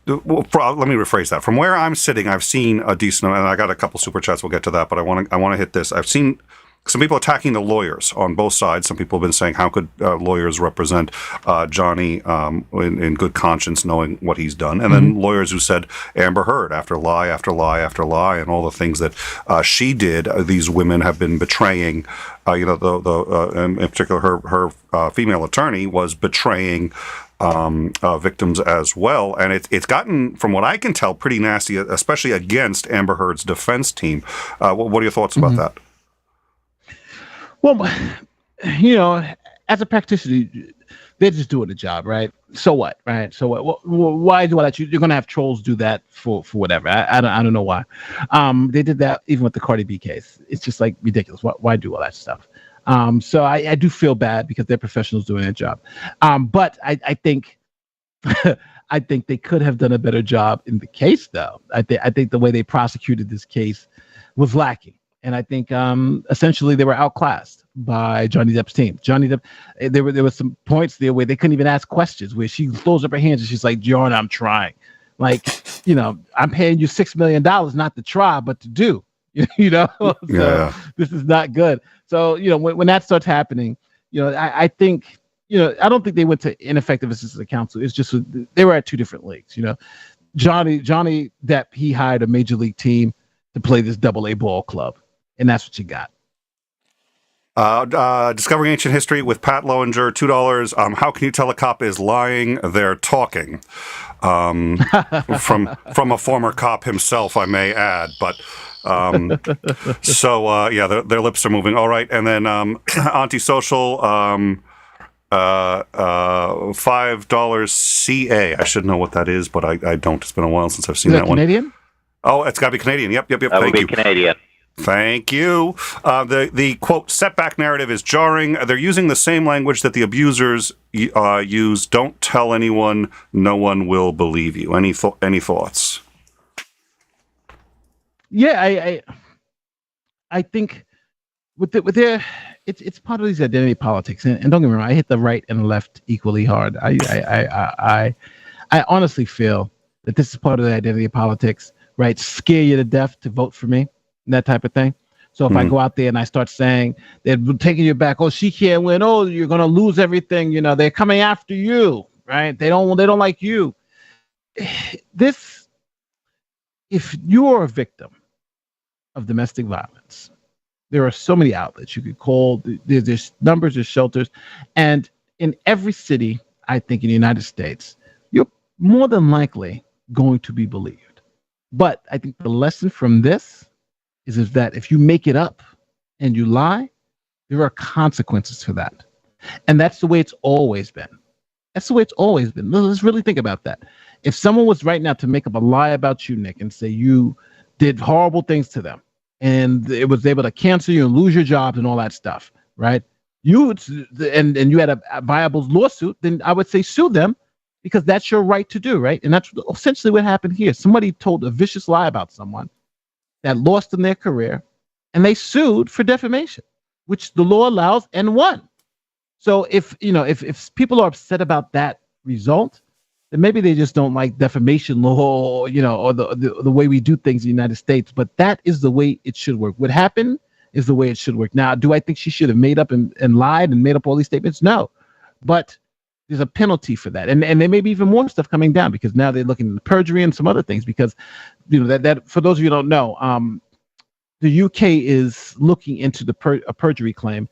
Well, let me rephrase that. From where I'm sitting, I've seen a decent, and I got a couple super chats. We'll get to that, but I want to hit this. I've seen some people attacking the lawyers on both sides. Some people have been saying, how could lawyers represent Johnny in good conscience, knowing what he's done? And then lawyers who said Amber Heard, after lie, after lie, after lie, and all the things that she did, these women have been betraying. In particular, her female attorney was betraying victims as well. And it's gotten, from what I can tell, pretty nasty, especially against Amber Heard's defense team. What are your thoughts about that?
Well, as a practitioner, they're just doing the job, right? So what, right? So what? Why do all that? You're going to have trolls do that for whatever. I don't know why. They did that even with the Cardi B case. It's just like ridiculous. Why do all that stuff? So I do feel bad because they're professionals doing their job. But I think I think they could have done a better job in the case, though. I think the way they prosecuted this case was lacking. And I think essentially they were outclassed by Johnny Depp's team. Johnny Depp, there were some points there where they couldn't even ask questions, where she throws up her hands and she's like, Jordan, I'm trying. Like, I'm paying you $6 million not to try, but to do. So this is not good. So, when that starts happening, I think, I don't think they went to ineffective assistance of counsel. It's just they were at two different leagues. Johnny Depp, he hired a major league team to play this AA ball club. And that's what you got.
Discovering Ancient History with Pat Lowinger, $2. How can you tell a cop is lying? They're talking. From a former cop himself, I may add. But their lips are moving. All right. And then Antisocial, $5 CA. I should know what that is, but I don't. It's been a while since I've seen that one.
Canadian?
Oh, it's got to be Canadian. Yep.
That
Thank
would be
you.
Canadian.
Thank you. The quote setback narrative is jarring. They're using the same language that the abusers use. Don't tell anyone. No one will believe you. Any thoughts?
Yeah, I think with their it's part of these identity politics, and don't get me wrong, I hit the right and the left equally hard. I honestly feel that this is part of the identity politics, right? Scare you to death to vote for me. That type of thing. So if I go out there and I start saying they're taking you back, oh, she can't win, oh, you're gonna lose everything, they're coming after you, right? They don't like you. If you're a victim of domestic violence, there are so many outlets you could call. There's numbers, there's shelters, and in every city, I think in the United States, you're more than likely going to be believed. But I think the lesson from this is that if you make it up and you lie, there are consequences for that. And that's the way it's always been. That's the way it's always been. Let's really think about that. If someone was right now to make up a lie about you, Nick, and say you did horrible things to them, and it was able to cancel you and lose your jobs and all that stuff, right? And you had a viable lawsuit, then I would say sue them, because that's your right to do, right? And that's essentially what happened here. Somebody told a vicious lie about someone that lost in their career, and they sued for defamation, which the law allows, and won. So if people are upset about that result, then maybe they just don't like defamation law, or the way we do things in the United States. But that is the way it should work. What happened is the way it should work. Now, do I think she should have made up and lied and made up all these statements? No. But there's a penalty for that, and there may be even more stuff coming down because now they're looking at perjury and some other things. Because that for those of you who don't know, the UK is looking into a perjury claim,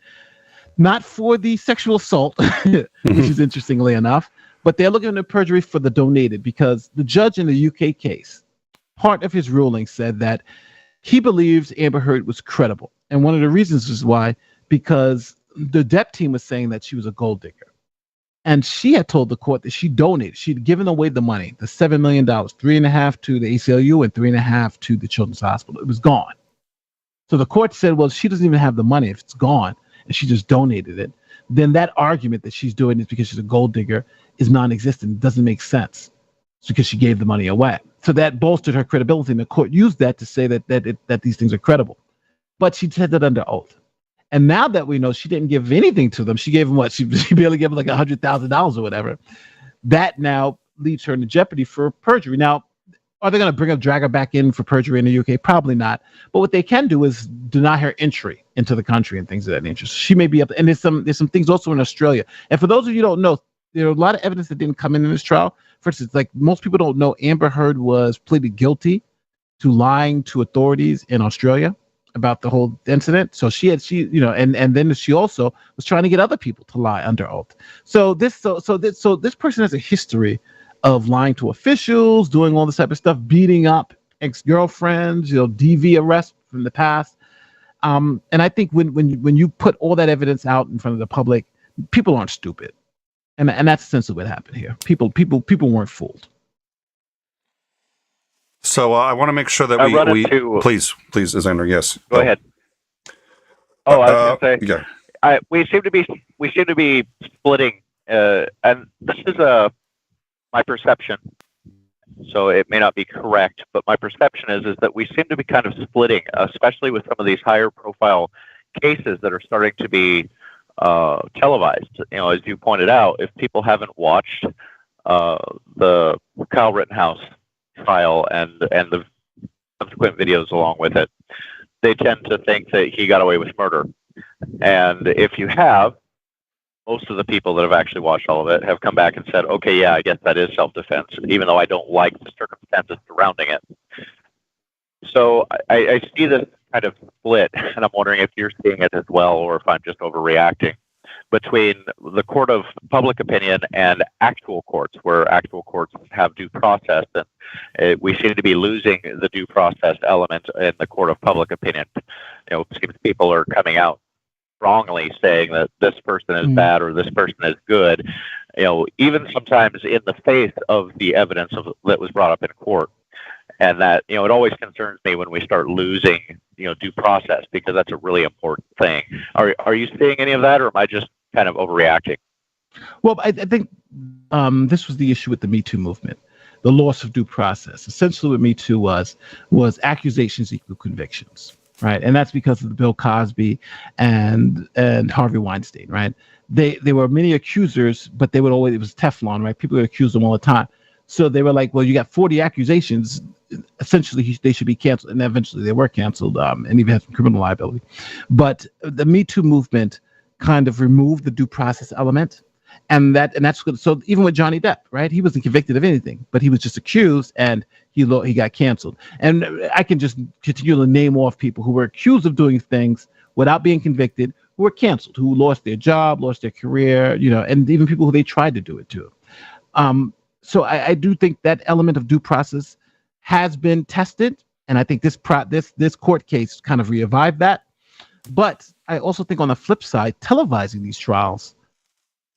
not for the sexual assault, which is interestingly enough, but they're looking into perjury for the donated, because the judge in the UK case, part of his ruling said that he believes Amber Heard was credible, and one of the reasons is why, because the Depp team was saying that she was a gold digger. And she had told the court that she donated. She'd given away the money, the $7 million, $3.5 to the ACLU and $3.5 to the Children's Hospital. It was gone. So the court said, well, she doesn't even have the money if it's gone, and she just donated it. Then that argument that she's doing it because she's a gold digger is non-existent. It doesn't make sense. It's because she gave the money away. So that bolstered her credibility, and the court used that to say that these things are credible. But she said that under oath. And now that we know she didn't give anything to them, she gave them what? She barely gave them like $100,000 or whatever. That now leaves her into jeopardy for perjury. Now, are they going to drag her back in for perjury in the UK? Probably not. But what they can do is deny her entry into the country and things of that nature. So she may be up. And there's some things also in Australia. And for those of you who don't know, there are a lot of evidence that didn't come in this trial. For instance, like most people don't know, Amber Heard was pleaded guilty to lying to authorities in Australia about the whole incident. So and then she also was trying to get other people to lie under oath. So this person has a history of lying to officials, doing all this type of stuff, beating up ex-girlfriends, DV arrests from the past. And I think when you put all that evidence out in front of the public, people aren't stupid. And that's essentially what happened here. People weren't fooled.
So I want to make sure that please, Xander, yes.
Go ahead. Oh, I was going to say,
yeah.
we seem to be splitting, and this is my perception. So it may not be correct, but my perception is that we seem to be kind of splitting, especially with some of these higher profile cases that are starting to be televised. As you pointed out, if people haven't watched the Kyle Rittenhouse trial and the subsequent videos along with it, they tend to think that he got away with murder. And if you have, most of the people that have actually watched all of it have come back and said, okay, yeah, I guess that is self-defense, even though I don't like the circumstances surrounding it. So I see this kind of split, and I'm wondering if you're seeing it as well, or if I'm just overreacting, between the court of public opinion and actual courts, where actual courts have due process, and we seem to be losing the due process element in the court of public opinion. It seems people are coming out strongly saying that this person is bad or this person is good, even sometimes in the face of the evidence that was brought up in court. And that, it always concerns me when we start losing, due process, because that's a really important thing. Are you seeing any of that, or am I just kind of overreacting?
Well, I think this was the issue with the MeToo movement, the loss of due process. Essentially what MeToo was accusations equal convictions, right? And that's because of the Bill Cosby and Harvey Weinstein, right? There were many accusers, but it was Teflon, right? People would accuse them all the time. So they were like, well, you got 40 accusations. Essentially, they should be canceled. And eventually they were canceled and even had some criminal liability. But the Me Too movement kind of removed the due process element. And that's good. So even with Johnny Depp, right? He wasn't convicted of anything, but he was just accused and he got canceled. And I can just continue to name off people who were accused of doing things without being convicted, who were canceled, who lost their job, lost their career, and even people who they tried to do it to. So I do think that element of due process has been tested, and I think this court case kind of revived that. But I also think on the flip side, televising these trials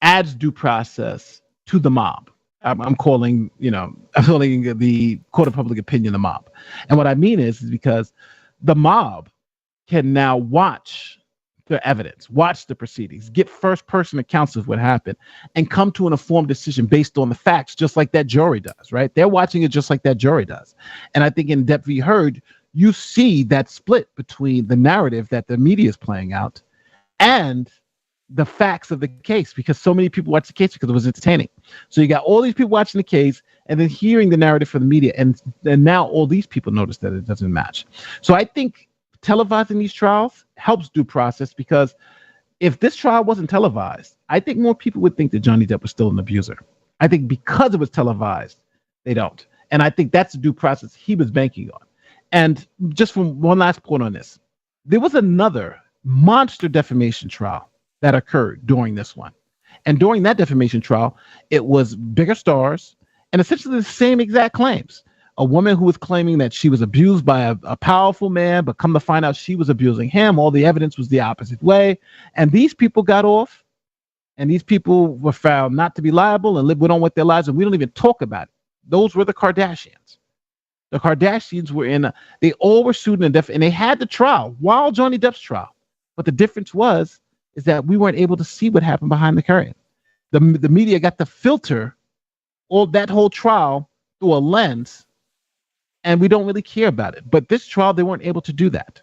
adds due process to the mob. I'm calling the court of public opinion the mob, and what I mean is because the mob can now watch the evidence, watch the proceedings, get first-person accounts of what happened, and come to an informed decision based on the facts, just like that jury does, right? They're watching it just like that jury does. And I think in Depp v. Heard, you see that split between the narrative that the media is playing out and the facts of the case, because so many people watched the case because it was entertaining. So you got all these people watching the case and then hearing the narrative from the media, and now all these people notice that it doesn't match. So I think televising these trials helps due process, because if this trial wasn't televised, I think more people would think that Johnny Depp was still an abuser. I think because it was televised, they don't. And I think that's the due process he was banking on. And just from one last point on this, there was another monster defamation trial that occurred during this one. And during that defamation trial, it was bigger stars and essentially the same exact claims. A woman who was claiming that she was abused by a powerful man, but come to find out she was abusing him. All the evidence was the opposite way. And these people got off, and these people were found not to be liable and went on with their lives, and we don't even talk about it. Those were the Kardashians. The Kardashians were they all were sued and they had the trial while Johnny Depp's trial. But the difference is that we weren't able to see what happened behind the curtain. The media got to filter all that whole trial through a lens, and we don't really care about it. But this trial, they weren't able to do that.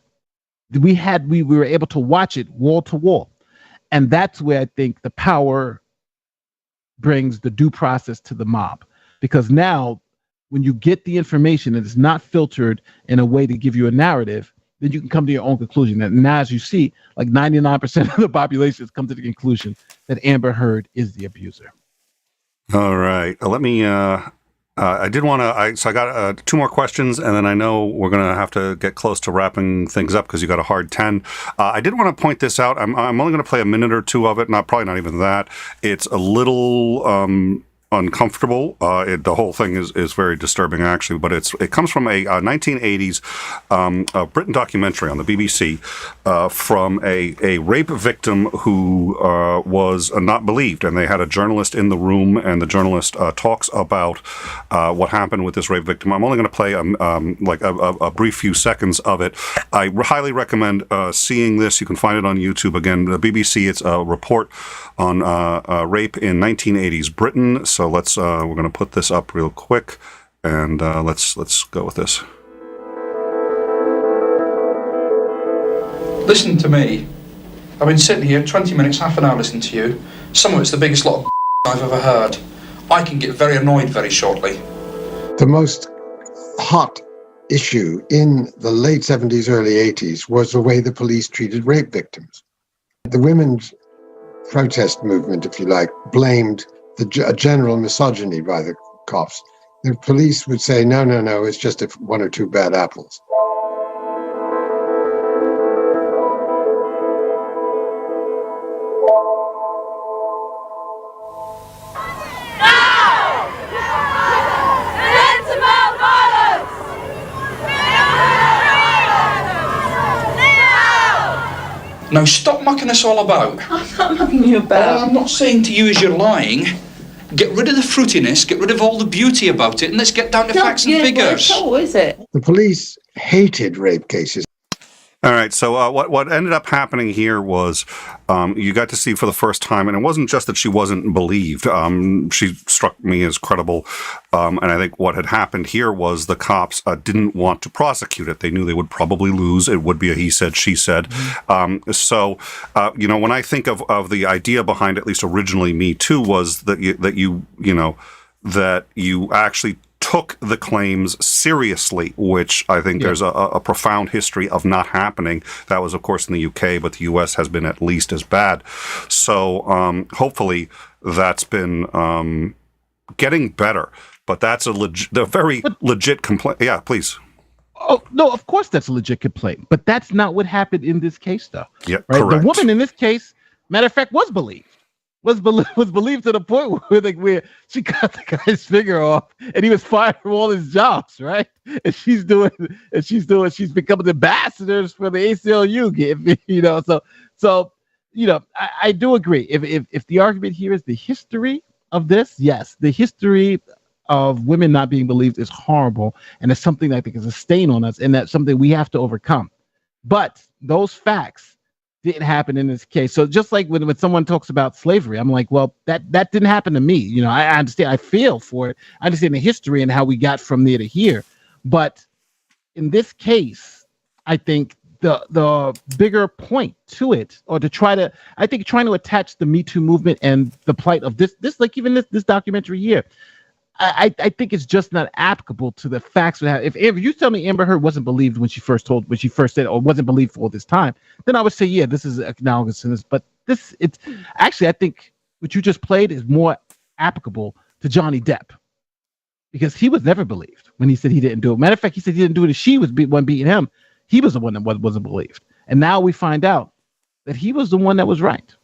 We were able to watch it wall to wall. And that's where I think the power brings the due process to the mob. Because now, when you get the information and it's not filtered in a way to give you a narrative, then you can come to your own conclusion. And now, as you see, like 99% of the population has come to the conclusion that Amber Heard is the abuser.
All right. Let me, I did want to, so I got 2 more questions, and then I know we're going to have to get close to wrapping things up because you got a hard 10. I did want to point this out. I'm only going to play a minute or 2 of it, probably not even that. It's a little uncomfortable. The whole thing is very disturbing, actually, but it comes from a 1980s Britain documentary on the BBC from a rape victim who was not believed, and they had a journalist in the room, and the journalist talks about what happened with this rape victim. I'm only going to play a brief few seconds of it. I highly recommend seeing this. You can find it on YouTube. Again, the BBC. It's a report on rape in 1980s Britain. So let's we're going to put this up real quick, and let's go with this.
Listen to me. I've been sitting here 20 minutes, half an hour listening to you. Some of it's the biggest lot of I've ever heard. I can get very annoyed very shortly.
The most hot issue in the late 70s, early 80s was the way the police treated rape victims. The women's protest movement, if you like, blamed the general misogyny by the cops. The police would say, no, it's just 1 or 2 bad apples.
Now stop mucking us all about.
I'm not mucking you about.
I'm not saying to you as you're lying. Get rid of the fruitiness, get rid of all the beauty about it, and let's get down to facts and figures.
So is it?
The police hated rape cases.
All right. So what ended up happening here was you got to see for the first time, and it wasn't just that she wasn't believed. She struck me as credible. And I think what had happened here was the cops didn't want to prosecute it. They knew they would probably lose. It would be a he said, she said. So when I think of the idea behind, at least originally MeToo, was that you actually took the claims seriously, which I think there's a profound history of not happening. That was, of course, in the UK, but the US has been at least as bad. So hopefully that's been getting better. But that's a very legit complaint. Yeah, please.
Oh, no, of course that's a legit complaint. But that's not what happened in this case, though.
Yeah,
right?
correct.
The woman in this case, matter of fact, was believed. Was believed to the point where she cut the guy's finger off and he was fired from all his jobs, right? And she's becoming ambassadors for the ACLU. So I do agree. If the argument here is the history of this, yes, the history of women not being believed is horrible, and it's something I think is a stain on us, and that's something we have to overcome. But those facts didn't happen in this case. So just like when someone talks about slavery, I'm like, well, that didn't happen to me. I understand. I feel for it. I understand the history and how we got from there to here. But in this case, I think the bigger point to it, or trying to attach the Me Too movement and the plight of this like even this documentary here, I think it's just not applicable to the facts. If you tell me Amber Heard wasn't believed when she first said, or wasn't believed for all this time, then I would say, yeah, this is analogous to this. But it's actually, I think what you just played is more applicable to Johnny Depp, because he was never believed when he said he didn't do it. Matter of fact, he said he didn't do it, and she was one beating him. He was the one that wasn't believed, and now we find out that he was the one that was right.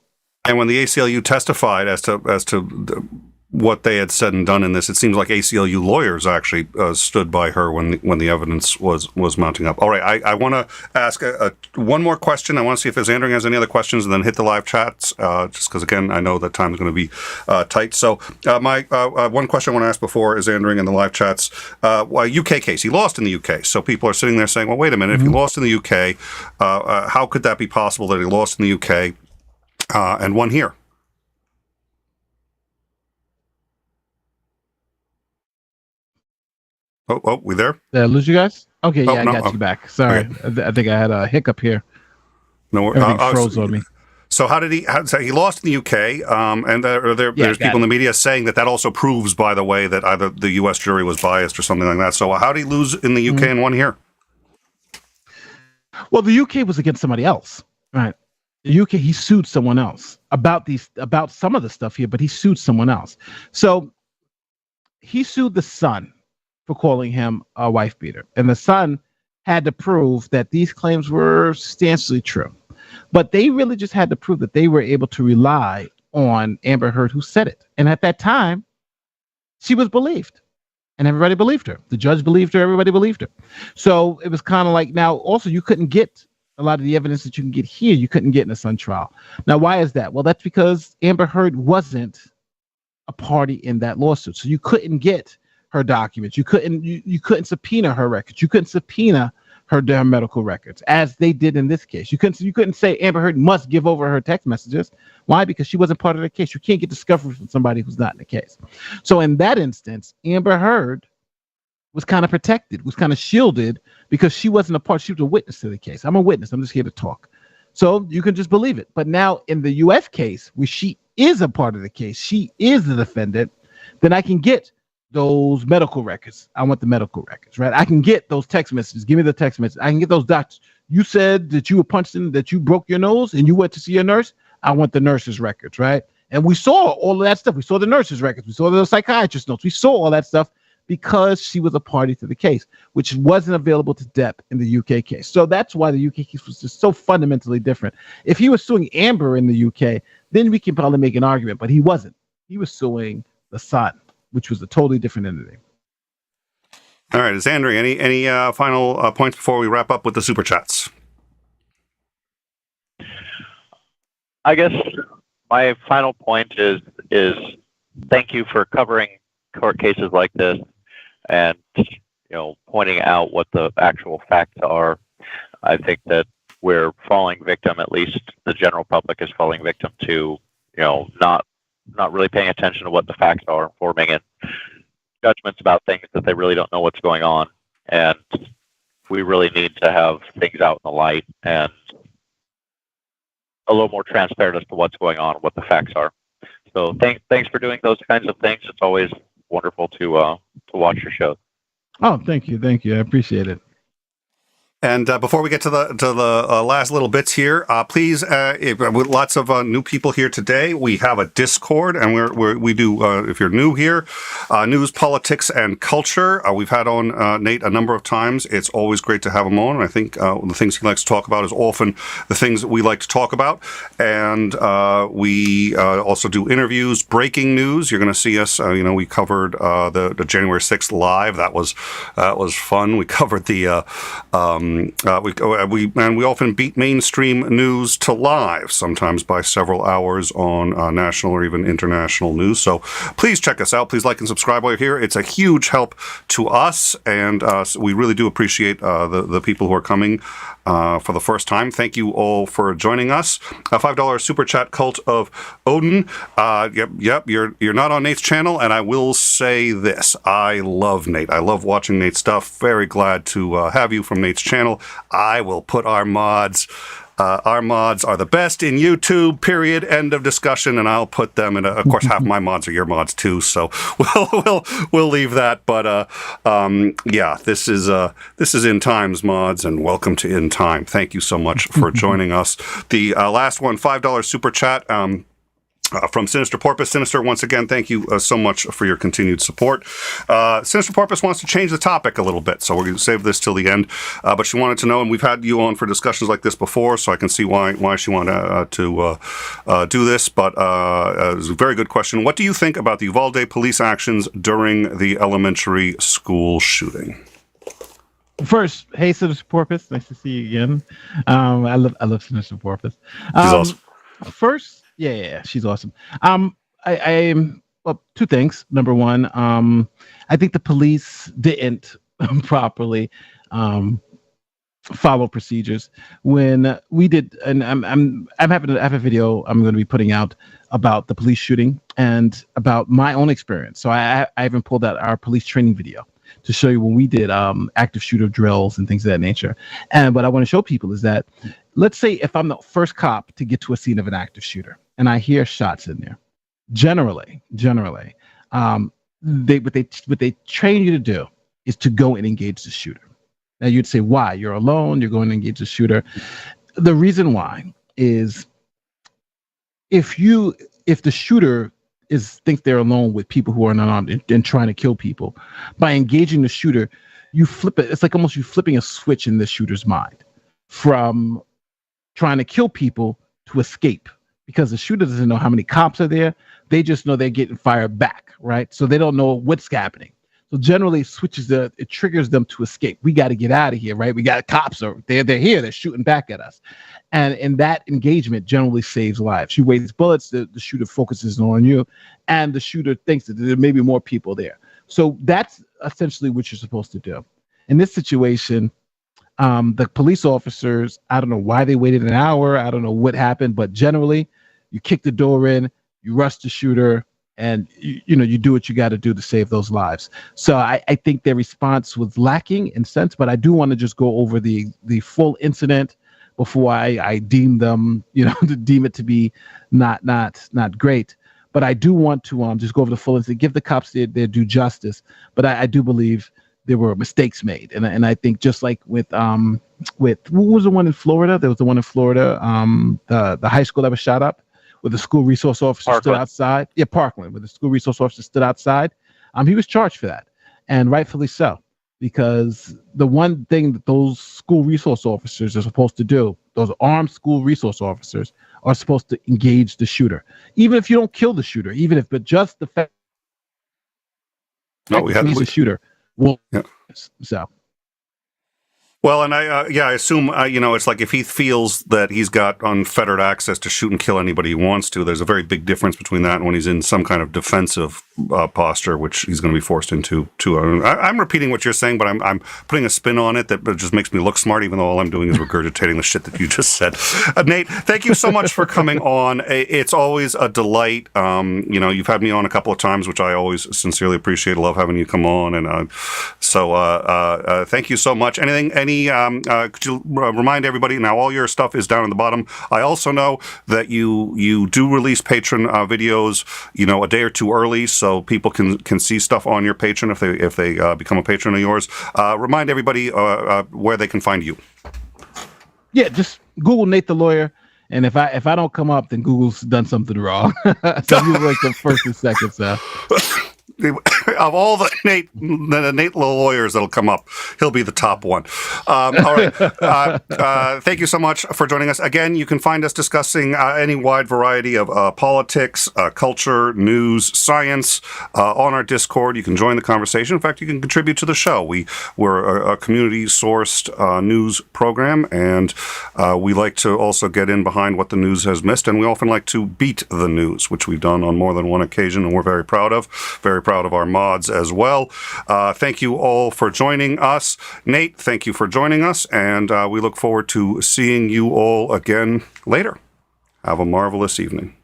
And when the ACLU testified as to what they had said and done in this, it seems like ACLU lawyers actually stood by her when the evidence was mounting up. All right, I want to ask one more question. I want to see if there's Andrew has any other questions, and then hit the live chats, just because, again, I know that time is going to be tight. So my one question I want to ask before is answering in the live chats. UK case. He lost in the UK. So people are sitting there saying, well, wait a minute. If he lost in the UK, how could that be possible that he lost in the UK and won here? Oh, we there?
Did I lose you guys? Okay, yeah,
I
got you back. Sorry,
okay.
I think I had a hiccup here.
No,
everything froze on me.
So so he lost in the UK, and there's people in the media saying that also proves, by the way, that either the U.S. jury was biased or something like that. So how did he lose in the UK and won here?
Well, the UK was against somebody else, right? The UK, he sued someone else about some of the stuff here, but he sued someone else. So he sued the son for calling him a wife beater, and the son had to prove that these claims were substantially true. But they really just had to prove that they were able to rely on Amber Heard, who said it. And at that time, she was believed, and everybody believed her. The judge believed her. Everybody believed her. So it was kind of like, now also you couldn't get a lot of the evidence that you can get here. You couldn't get in a Sun trial. Now, why is that? Well, that's because Amber Heard wasn't a party in that lawsuit. So you couldn't get her documents. You couldn't subpoena her records. You couldn't subpoena her medical records, as they did in this case. You couldn't say Amber Heard must give over her text messages. Why? Because she wasn't part of the case. You can't get discovery from somebody who's not in the case. So in that instance, Amber Heard was kind of protected, was kind of shielded, because she wasn't a part. She was a witness to the case. I'm a witness. I'm just here to talk. So you can just believe it. But now in the U.S. case, where she is a part of the case, she is the defendant, then I can get those medical records. I want the medical records, right? I can get those text messages. Give me the text message. I can get those doctors. You said that you were punched in, that you broke your nose and you went to see a nurse. I want the nurse's records, right? And we saw all of that stuff. We saw the nurse's records. We saw the psychiatrist notes. We saw all that stuff because she was a party to the case, which wasn't available to Depp in the UK case. So that's why the UK case was just so fundamentally different. If he was suing Amber in the UK, then we can probably make an argument, but he wasn't. He was suing the son, which was a totally different entity.
All right, Andrew, any final points before we wrap up with the super chats?
I guess my final point is thank you for covering court cases like this and pointing out what the actual facts are. I think that we're falling victim, at least the general public is falling victim to not really paying attention to what the facts are, forming in judgments about things that they really don't know what's going on. And we really need to have things out in the light and a little more transparent as to what's going on, what the facts are. So thanks for doing those kinds of things. It's always wonderful to watch your show.
Oh, thank you. I appreciate it.
And before we get to the last little bits here, please, with lots of new people here today, we have a Discord, and we do, if you're new here, news, politics, and culture. We've had on Nate a number of times. It's always great to have him on. I think the things he likes to talk about is often the things that we like to talk about. And we also do interviews, breaking news. You're going to see us. We covered the January 6th live. That was fun. We covered the. We often beat mainstream news to live, sometimes by several hours on national or even international news. So please check us out. Please like and subscribe while you're here. It's a huge help to us, and we really do appreciate the people who are coming for the first time. Thank you all for joining us. $5 super chat, Cult of Odin. Yep. You're not on Nate's channel, and I will say this: I love Nate. I love watching Nate's stuff. Very glad to have you from Nate's channel. I will put our mods Our mods are the best in YouTube, period, end of discussion, and I'll put them in, of course, half my mods are your mods too, so we'll leave that, but yeah, this is In Time's mods, and welcome to In Time. Thank you so much for joining us. The last one, $5 super chat, from Sinister Porpoise. Sinister, once again, thank you so much for your continued support. Sinister Porpoise wants to change the topic a little bit, so we're going to save this till the end. But she wanted to know, and we've had you on for discussions like this before, so I can see why she wanted to do this. But it was a very good question. What do you think about the Uvalde police actions during the elementary school shooting?
First, hey, Sinister Porpoise, nice to see you again. I love Sinister Porpoise.
She's awesome.
First. Yeah, she's awesome. Well, two things. Number one, I think the police didn't properly follow procedures when we did. And I have a video I'm going to be putting out about the police shooting and about my own experience. So I even pulled out our police training video to show you when we did active shooter drills and things of that nature. And what I want to show people is that, let's say if I'm the first cop to get to a scene of an active shooter and I hear shots in there, generally, what they train you to do is to go and engage the shooter. Now you'd say, why? You're alone, you're going to engage the shooter. The reason why is if the shooter thinks they're alone with people who are unarmed and trying to kill people, by engaging the shooter, you flip it. It's like almost you flipping a switch in the shooter's mind from trying to kill people to escape, because the shooter doesn't know how many cops are there. They just know they're getting fired back, right? So they don't know what's happening. So generally it triggers them to escape. We got to get out of here, right? We got cops, or they're here, they're shooting back at us. And that engagement generally saves lives. You waste bullets, the shooter focuses on you, and the shooter thinks that there may be more people there. So that's essentially what you're supposed to do. In this situation, the police officers, I don't know why they waited an hour. I don't know what happened, but generally you kick the door in, you rush the shooter, and you do what you got to do to save those lives. So I think their response was lacking in sense, but I do want to just go over the full incident before I deem them, to deem it to be not great. But I do want to just go over the full incident, give the cops their due justice. But I do believe there were mistakes made, and I think just like with what was the one in Florida? There was the one in Florida, the high school that was shot up, where the school resource officer stood outside. Yeah, Parkland, where the school resource officer stood outside. He was charged for that, and rightfully so, because the one thing that those school resource officers are supposed to do, those armed school resource officers, are supposed to engage the shooter, even if you don't kill the shooter, but just the fact that the shooter will. Yeah. So.
Well, and I assume, it's like if he feels that he's got unfettered access to shoot and kill anybody he wants to, there's a very big difference between that and when he's in some kind of defensive posture, which he's going to be forced into. I'm repeating what you're saying, but I'm putting a spin on it that just makes me look smart, even though all I'm doing is regurgitating the shit that you just said. Nate, thank you so much for coming on. It's always a delight. You've had me on a couple of times, which I always sincerely appreciate. I love having you come on. And so thank you so much. Could you remind everybody, now all your stuff is down in the bottom. I also know that you do release patron videos, a day or two early, so people can see stuff on your patron if they become a patron of yours. Remind everybody where they can find you.
Yeah, just Google Nate the Lawyer, and if I don't come up, then Google's done something wrong. So you like the first and second, so.
Of all the Nate lawyers that'll come up, he'll be the top one. All right. Thank you so much for joining us. Again, you can find us discussing any wide variety of politics, culture, news, science on our Discord. You can join the conversation. In fact, you can contribute to the show. We're a community-sourced news program, and we like to also get in behind what the news has missed, and we often like to beat the news, which we've done on more than one occasion, and we're very proud of. Very proud of our mods as well. Thank you all for joining us. Nate, thank you for joining us, and we look forward to seeing you all again later. Have a marvelous evening.